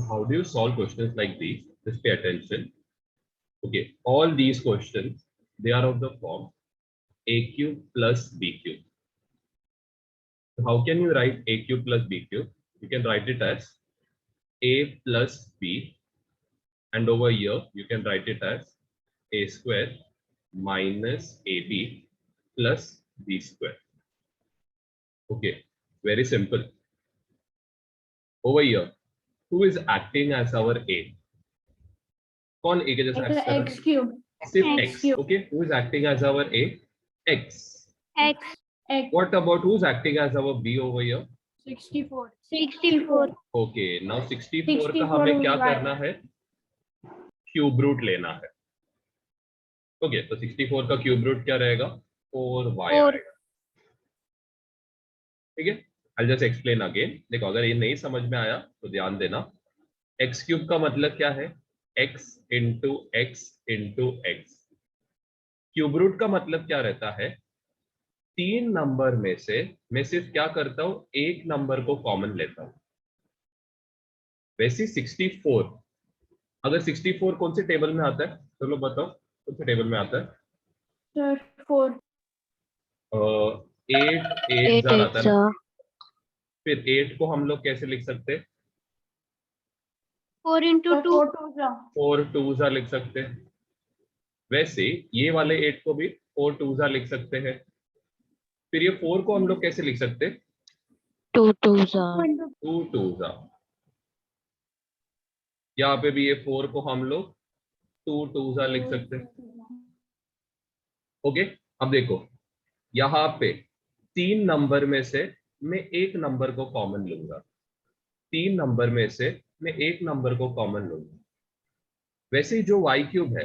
So how do you solve questions like these? Just pay attention. Okay, all these questions, they are of the form a cube plus b cube. So how can you write a cube plus b cube? You can write it as a plus b, and over here you can write it as a square minus ab plus b square. Okay, very simple. Over here, who is acting as our a? कौन a के जैसा act कर रहा है? x cube. सिर्फ X x. cube. Okay, who is acting as our a? X. X. What about who's acting as our b over here? 64. 64. Okay, now 64 का 64 हमें क्या y. करना है? क्यूब रूट लेना है. ओके, तो 64 का क्यूब रूट क्या रहेगा? 4y 4. आएगा. ठीक है, I'll just explain again. देखो, अगर ये नहीं समझ में आया तो ध्यान देना. x क्यूब का मतलब क्या है? x into X into X. Cube root का मतलब क्या रहता है? 3 नंबर में से मैं सिर्फ क्या करता हूं? एक नंबर को कॉमन लेता हूं. वैसे 64, अगर 64 कौन से टेबल में आता है? चलो बताओ, कौन से टेबल में आता है? 4. 8 8 आता है ना. फिर 8 को हम लोग कैसे लिख सकते हैं? 4 into 2. 4 2 लिख सकते हैं. वैसे ये वाले 8 को भी 4 2 लिख सकते हैं. फिर ये 4 को हम लोग कैसे लिख सकते हैं? 2 2. 2 2. यहाँ पे भी ये 4 को हम लोग 2 2 लिख सकते हैं. ओके, अब देखो, यहाँ पे 3 नंबर में से मैं एक नंबर को कॉमन लूंगा. 3 नंबर में से मैं एक नंबर को कॉमन लूंगा. वैसे ही जो y क्यूब है,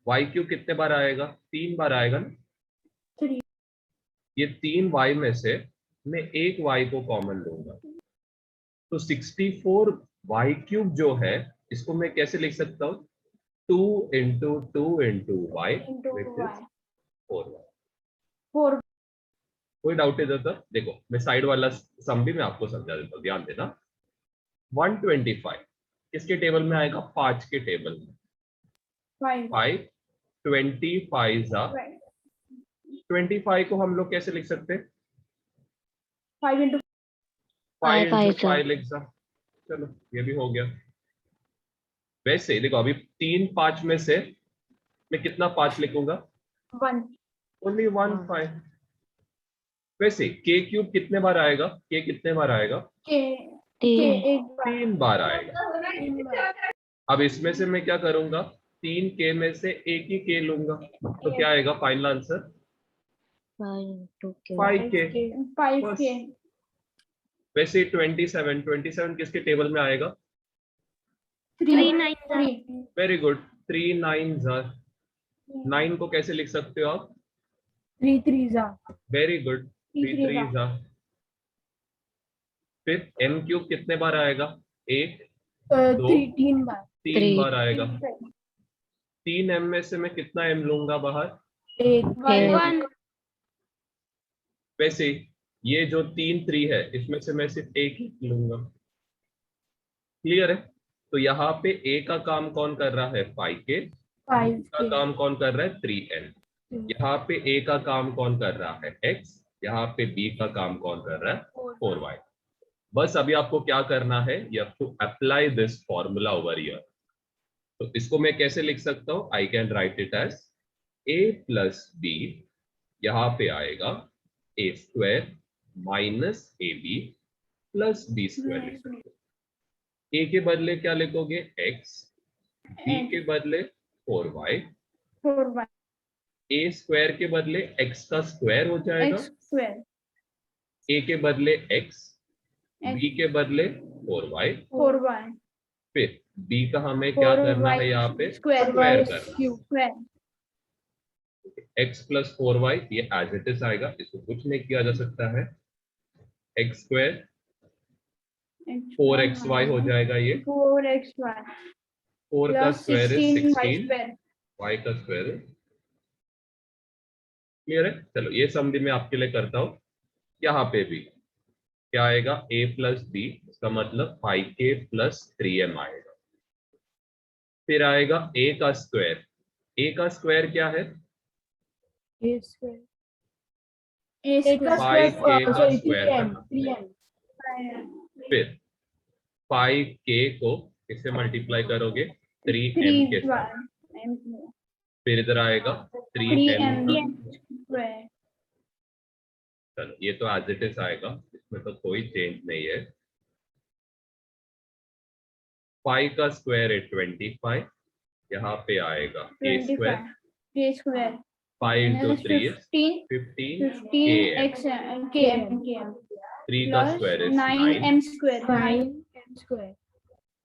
y क्यूब कितने बार आएगा? 3 बार आएगा ना. 3. ये 3 y में से मैं एक y को कॉमन लूंगा. तो 64 y क्यूब जो है, इसको मैं कैसे लिख सकता हूँ? 2 into 2 into y, which is 4y. 4. कोई डाउट है तो देखो, मैं साइड वाला सम भी मैं आपको समझा देता हूँ, ध्यान देना. 125 किसके टेबल में आएगा? 5 के टेबल में. 5 25 25 को हम लोग कैसे लिख सकते हैं? 5 into 5 into 5 लिख सकते. चलो, ये भी हो गया. वैसे देखो, अभी 3 5 में से मैं कितना 5 लिखूंगा? 1. ओनली 1 5. वैसे k क्यूब कितने बार आएगा? k कितने बार आएगा? K 3 बार आएगा. अब इसमें से मैं क्या करूंगा? 3 k में से एक ही k लूंगा. तो क्या आएगा फाइनल आंसर? 5k. 5K. वैसे 27 किसके टेबल में आएगा? 3 वेरी गुड. 3 9 9 को कैसे लिख सकते हो आप? 3 3. Very good. 3 3. फिर m क्यूब कितने बार आएगा? 1 2 3 बार. 3 बार आएगा. 3 m में से मैं कितना m लूंगा बाहर? 1. वैसे ये जो 3 3 है, इसमें से मैं सिर्फ एक ही लूंगा. क्लियर है? तो यहाँ पे a का काम कौन कर रहा है? 5k. का काम कौन कर रहा है? 3n. यहाँ पे a का काम कौन कर रहा है? x. यहाँ पे b का काम कौन कर रहा है? 4y. बस अभी आपको क्या करना है? You have to apply this formula over here. तो इसको मैं कैसे लिख सकता हूँ? I can write it as a plus b. यहाँ पे आएगा a square minus ab plus b square लिख सकते हो. a के बदले क्या लिखोगे? x. b के बदले 4y. a स्क्वायर के बदले x का स्क्वायर हो जाएगा. a के बदले x. b के बदले 4y. फिर b का हमें क्या करना है? यहाँ पे स्क्वायर करना. x प्लस 4y ये एज इट इज आएगा, इसको कुछ नहीं किया जा सकता है. x स्क्वायर 4xy हो जाएगा. ये 4xy 4 का स्क्वायर है 16. y का स्क्वायर है. क्लियर है? चलो, ये सम भी मैं आपके लिए करता हूँ. यहाँ पे भी क्या आएगा, a प्लस बी, इसका मतलब 5k प्लस 3m आएगा। फिर आएगा a का स्क्वायर, a का स्क्वायर क्या है, A square. A square. 5k का Sorry, स्क्वायर 3M. करना। 3M. फिर 5k को किससे मल्टीप्लाई करोगे, 3m के साथ। 3M. फिर इधर आएगा 3m। 3M square. चलो ये तो एज इट इज आएगा, इसमें तो कोई चेंज नहीं है। 5 का स्क्वायर है 25, यहाँ पे आएगा a square, 25. K square. 5 into 3 is 15. 15 15 km। km. 3 का square is 9, 9m square. 9m square.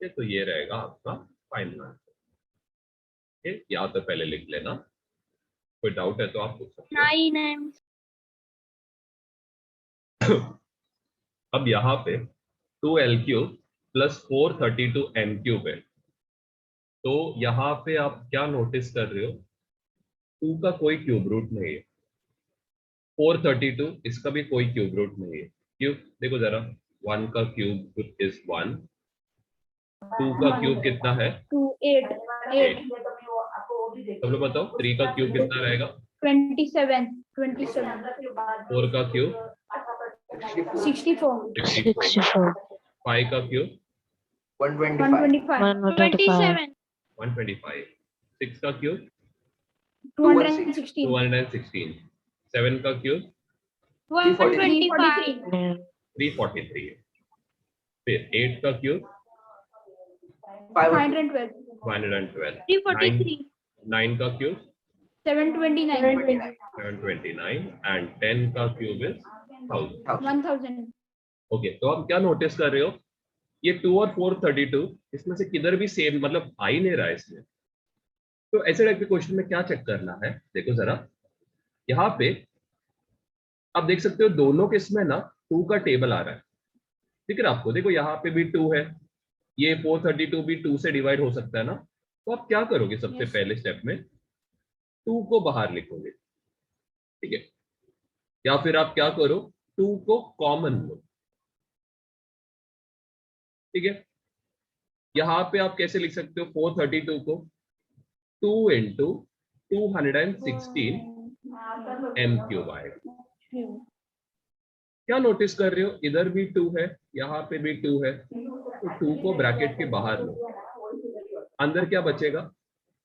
तो ये रहेगा आपका फाइनल आंसर। या तो पहले लिख लेना, कोई डाउट है तो आप पूछ सकते 9m। हो। अब यहाँ पे 2l cube plus 432m cube है, तो यहाँ पे आप क्या नोटिस कर रहे हो, 2 का कोई क्यूब रूट नहीं है, 432 इसका भी कोई क्यूब रूट नहीं है। क्यों, देखो जरा, 1 का क्यूब इज 1, 2 का क्यूब कितना है, 2 8 सब लोग बताओ 3 का क्यूब कितना रहेगा, 27 4 का क्यूब 64 64 5 का क्यूब 125 125 125, 6 का क्यूब 216 216, 7 का क्यूब 343 343 है। फिर 8 का क्यूब 512 112, 343 9 का क्यूब 729 729 एंड 10 का क्यूब इज 1000। 1000 ओके, तो आप क्या नोटिस कर रहे हो, ये 2 और 432 इसमें से किधर भी सेम मतलब आ ही नहीं रहा है इसमें। तो ऐसे टाइप के क्वेश्चन में क्या चेक करना है, देखो जरा, यहाँ पे आप देख सकते हो दोनों के इसमें ना 2 का टेबल आ रहा है, ठीक है ना आपको, देखो यहाँ पे भी 2 है, ये 432 भी 2 से डिवाइड हो सकता है ना। तो आप क्या करोगे, सबसे Yes. पहले स्टेप में 2 को बाहर लिखोगे, ठीक है, या फिर आप क्या करो, 2 को कॉमन लो, ठीक है। यहाँ पे आप कैसे लिख सकते हो, 432 को 2 इंटू 216 m क्यूब आएगा। क्या नोटिस कर रहे हो, इधर भी 2 है, यहाँ पे भी 2 है, तो 2 को ब्रैकेट के बाहर लो, अंदर क्या बचेगा,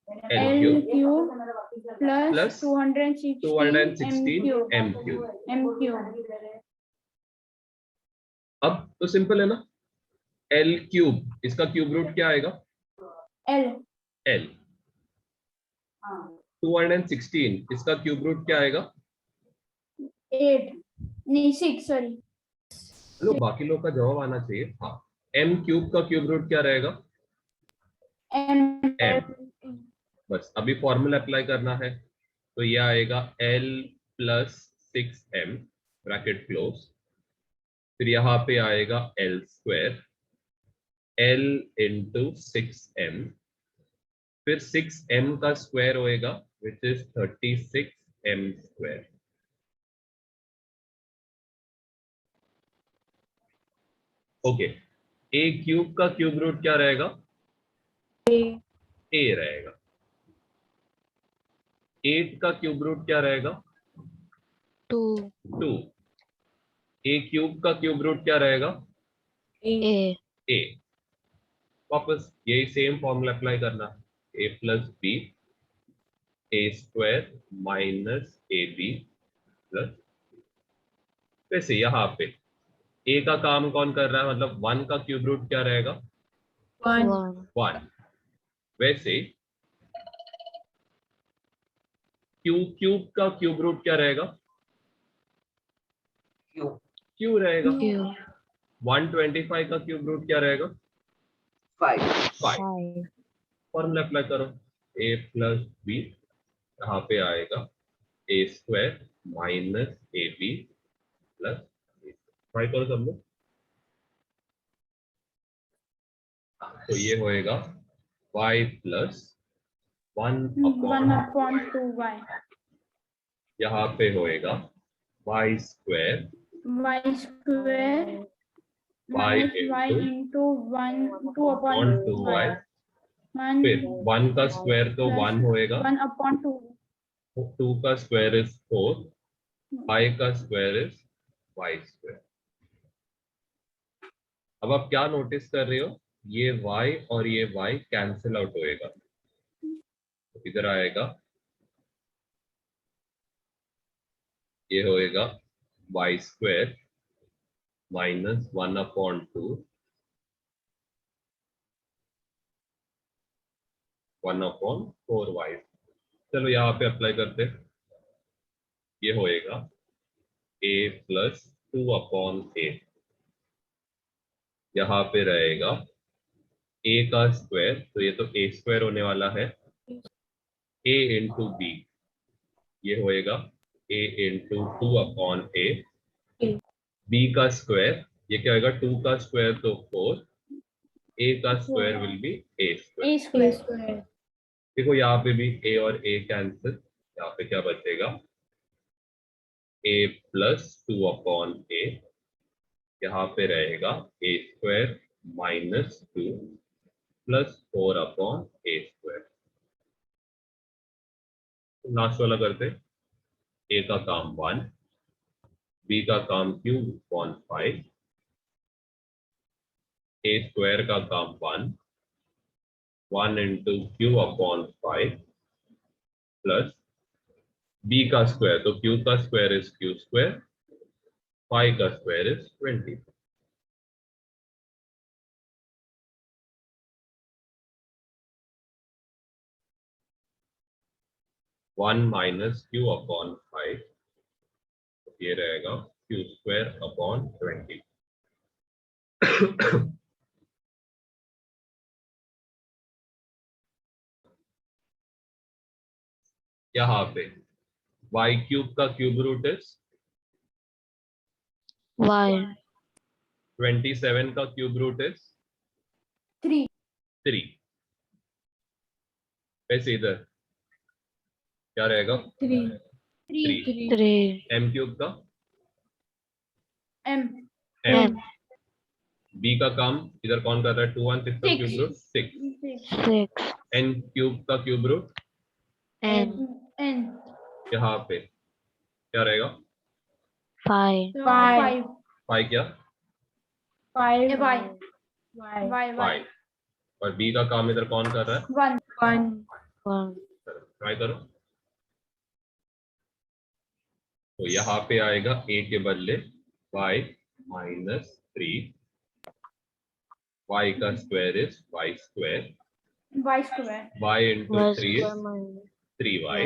l L cube cube plus 216 m cube. M cube अब तो सिंपल है ना, l क्यूब इसका क्यूब रूट क्या आएगा, L l, 216 इसका क्यूब रूट क्या आएगा, 8 नहीं 6 सॉरी चलो बाकी लोग का जवाब आना चाहिए। हाँ, m क्यूब का क्यूब रूट क्या रहेगा, M m, बस अभी फॉर्मूला अप्लाई करना है, तो ये आएगा l plus 6m bracket close, फिर यहाँ पे आएगा l square, l into 6m, फिर 6m का स्क्वायर होएगा which is 36m square. Okay, a cube का क्यूब रूट क्या रहेगा, a रहेगा। 8 का क्यूब रूट क्या रहेगा, 2 2। a क्यूब का क्यूब रूट क्या रहेगा, A a। वापस यही सेम फॉर्मूला अप्लाई करना, a plus B A square minus A B plus, वैसे यहाँ पे a का काम कौन कर रहा है, मतलब 1 का क्यूब रूट क्या रहेगा, 1 1। वैसे q क्यूब का क्यूब रूट क्या रहेगा, q रहेगा। Q 125 का क्यूब रूट क्या रहेगा, 5। 5 फॉर्मूला अप्लाई करो, a प्लस बी, यहाँ पे आएगा A square minus A B plus, try करो सब लोग, तो ये होएगा y प्लस 1/2y यहाँ पे होएगा y square y square minus y into 1 2 upon 2y, 1 फिर 1 का स्क्वायर तो 1 होएगा, 1 upon 2 2 का स्क्वायर इज 4, y का स्क्वायर इज y स्क्वायर। अब आप क्या नोटिस कर रहे हो, ये y और ये y कैंसिल आउट होएगा, तो इधर आएगा, ये होएगा y square minus 1 upon 2 1 upon 4y। चलो यहाँ पे अप्लाई करते, ये होएगा a प्लस 2 अपॉन a, यहाँ पे रहेगा a का स्क्वायर, तो ये तो a स्क्वायर होने वाला है, a इंटू b, ये होएगा a into 2 upon a, b का स्क्वायर, ये क्या होगा 2 का स्क्वायर तो 4, a का square will B a square. a square देखो यहाँ पे भी a और a कैंसिल, यहाँ पे क्या बचेगा a प्लस 2 अपॉन a, यहाँ पे रहेगा a square minus 2 plus 4 upon a square. Last वाला करते, a का काम 1, b का काम क्यूब अपॉन 5, a स्क्वायर का काम 1 into Q upon 5 plus b का स्क्वायर, तो q का स्क्वायर इज q स्क्वायर, 5 का square is 20। One minus Q upon 5, ये रहेगा q स्क्वायर अपॉन 20। यहाँ पे y क्यूब का क्यूब रूट इज Y. 27 का क्यूब रूट इज 3 3। वैसे इधर क्या रहेगा 3 3, 3. m क्यूब का m m, b का काम इधर कौन कर रहा है 2 1 6 का क्यूब रूट 6, 6. n क्यूब का क्यूब रूट, N. n यहाँ पे क्या रहेगा 5. 5 5 क्या 5 y 5, और b का काम इधर कौन कर रहा है 1 1. ट्राई करो, तो यहाँ पे आएगा a के बदले y माइनस 3, y का square is y square, y square y into Y 3 square is minus 3y, Y.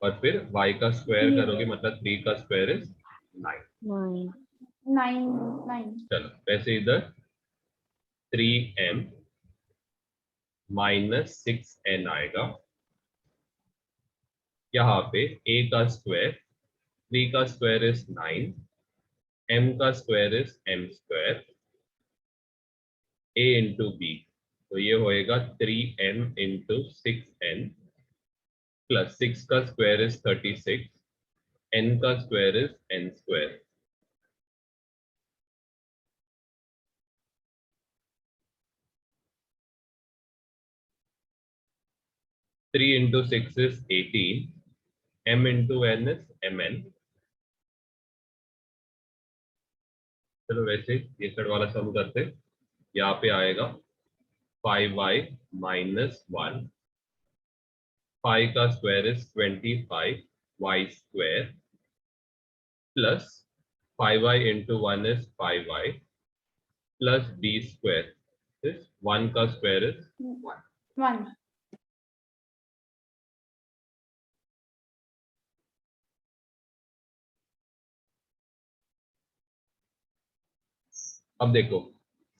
और फिर y का स्क्वायर करोगे मतलब 3 का स्क्वायर इज 9। 9. 9 चलो वैसे इधर 3m माइनस 6n आएगा, यहाँ पे a का स्क्वायर, 3 का स्क्वायर इज 9, m का square is m square, a into b, तो ये होएगा 3m इंटू 6n प्लस 6 का स्क्वायर इज 36, n का square is n square. Three into 6 is 18, m into n is mn। चलो वैसे ये साइड वाला सम करते, यहाँ पे आएगा 5y माइनस 1, 5 का square is 25 y square plus 5y into 1 is 5y plus b square is 1 का स्क्वायर इज 1 अब देखो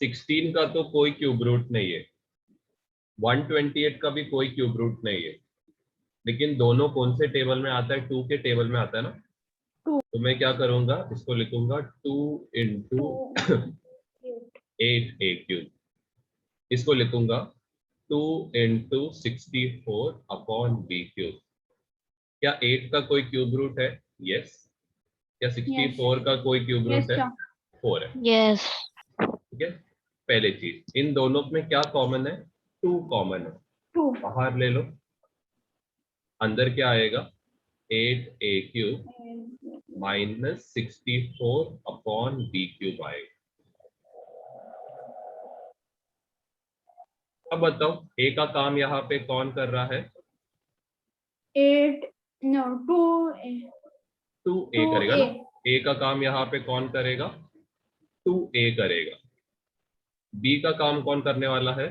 16 का तो कोई क्यूब रूट नहीं है, 128 का भी कोई क्यूब रूट नहीं है, लेकिन दोनों कौन से टेबल में आता है 2 के टेबल में आता है ना, तो मैं क्या करूंगा इसको लिखूंगा 2 इंटू 8 a क्यूब, इसको लिखूंगा 2 इंटू 64 अपॉन b क्यूब। क्या 8 का कोई क्यूब रूट है? यस। क्या 64 का कोई क्यूब रूट है? 4 है, Yes. ठीक है। पहले चीज, इन दोनों में क्या कॉमन है? 2 कॉमन है, 2 बाहर ले लो, अंदर क्या आएगा? 8a³ माइनस 64/b³ आएगा। अब बताओ a का काम यहाँ पे कौन कर रहा है? 8 no 2 2a करेगा ना। a का काम यहाँ पे कौन करेगा? 2a करेगा। b का काम कौन करने वाला है?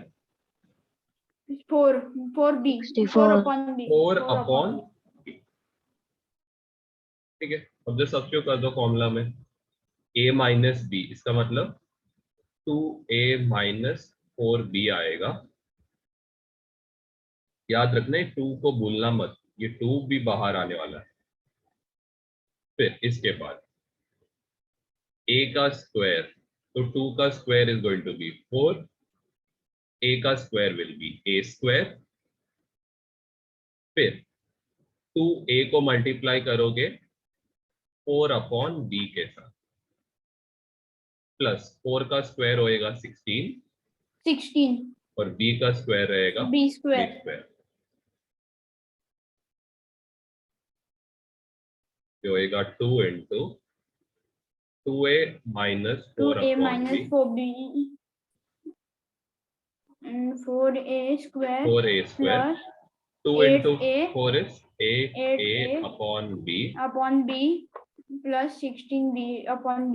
4b 64. 4/b 4/b, ठीक है। अब जो सब्स्टिट्यूट कर दो फॉर्मूला में, a माइनस b, इसका मतलब 2a माइनस 4b आएगा। याद रखना, 2 को भूलना मत, ये 2 भी बाहर आने वाला है। फिर इसके बाद a का स्क्वायर, तो 2 का square is going to be 4, a का स्क्वायर विल बी a², फिर 2a को मल्टीप्लाई करोगे 4/b के साथ, प्लस 4 का स्क्वायर होएगा 16 और b का स्क्वायर रहेगा b b square स्क्वायर, जो होएगा 2 into 2a minus 2a 4/b, minus 4b and 4a square 4a square, plus 2 into 8a 4 is 8a a upon b upon b plus 16b upon b